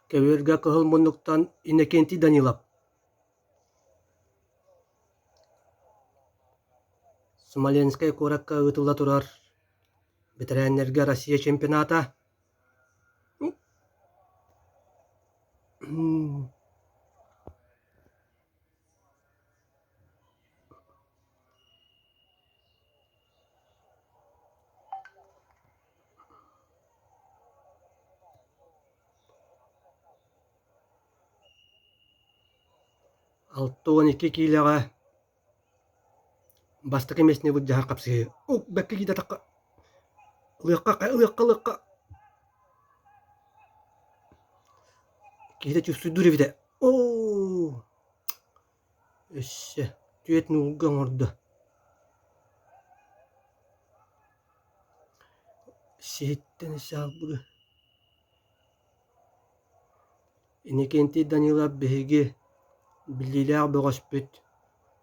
Кэбиэргэ кыһылмуннуктан Иннокентий Данилов. Смоленская куракка ытыла турар. Ветераннерге Россия чемпионата. Алтуон 2 килэҕэ бастык эмесне буджахар капсыһы. Бэкки кита такка. Ылыакка. Кита чувствуй бите. Өссө. Түет нуулган орду. Сиһиттен саалбыгы. Иннокентий Данилов биһиги биллилээх бөҕөспүт.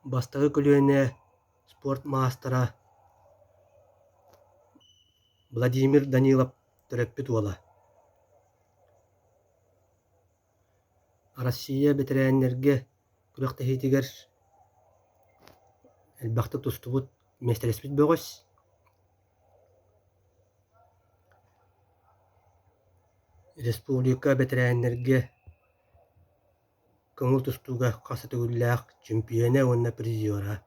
Бастагы көлүөнэ спорт маастера Владимир Данилов төрөппүт уола. Россия ветераннерге күрөхтэһиитигэр элбахты тустубут местереспит бөҕөс. Республика ветераннерге көңүл тустууга хасы төгүллээх чемпионы уонна призера.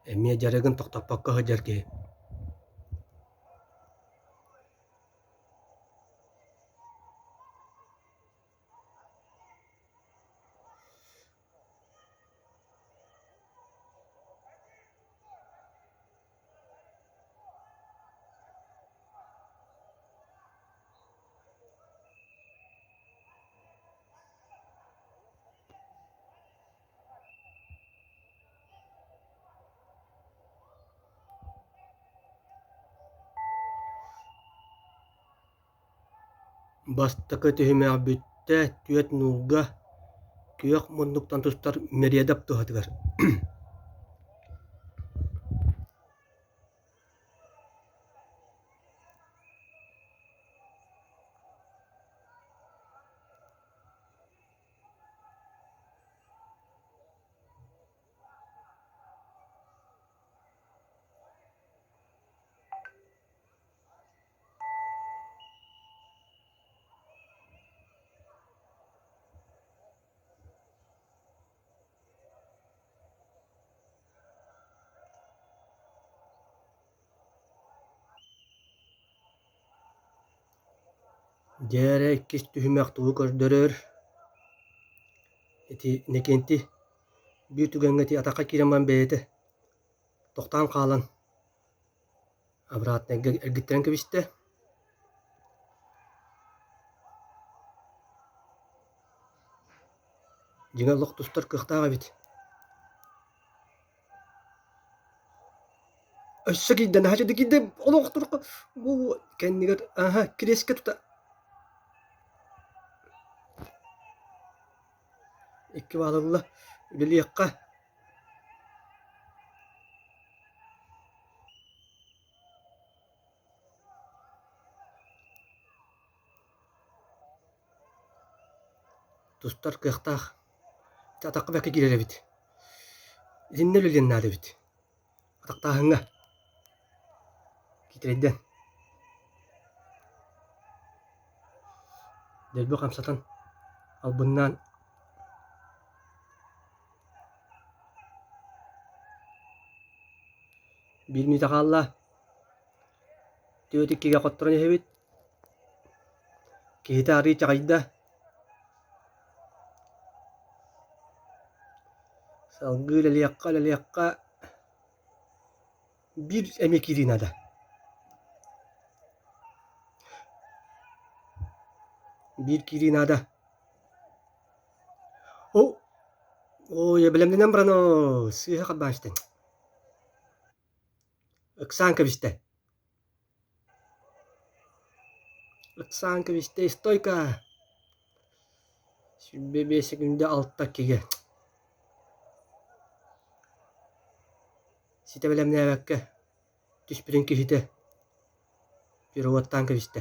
Эмиэ жарыгын тохтоппакка ыһыдьар киһи. Бастакы түһүмээхбүттэ түөт нуулга күөх муннуктан тустар мериэдап туһатыгар. Дээрэ иккис түһүмээхтуу көрдөрөр. Ити Иннокентий бир түгэҥҥэ ти атакка киирэммэн бэйэтэ. Тохтаан хаалан. Обратно эргиттерэн кэбистэ. Дьиҥэ тустар кыахтааҕа бит. Өссө киирдэн хачыды киирдэ олохтурка. Бу кэннигэр киреске тута. Икки баалылла үлэлиэхха. Тустар кыахтаах. Атакка бэкки киирэр бит. Итиннэ үлэлиэннаады бит. Атактааһыҥҥа. Китирэйдэн. Дэлбэ хамсатан албыннаан бир минута хаалла түөт иккиге хотторон иһибит. Киһитэ арыы чаҕайда. Салгыы лэлиэхха бир эмиэ кииринада. Бир кииринада. Я билэмдэнэн барано сыыһа хаббааштен. Ыксаан кэбистэ. Стойка. Сүрбэ секундэ 6 киге. Сите билэмнээбэккэ түспүтүн киһитэ Пироваттан кебисте.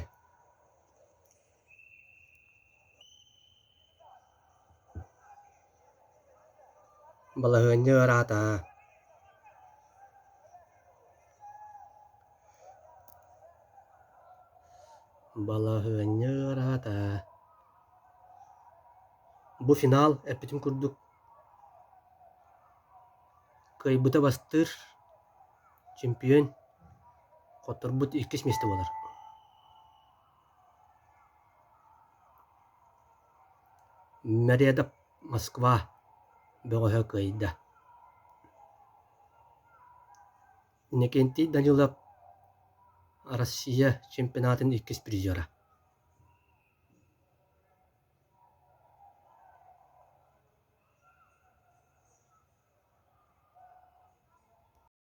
Балаһыанньы ыраата. Балаһыанньы ыраата. Бу финал эппитим курдук. Кыйбыта бастыр чемпион Котторбут иккис месте болар. Мэрияда Москва бөҕөһө кыйда. Иннекенти Данилов Россия чемпионатын иккис призера.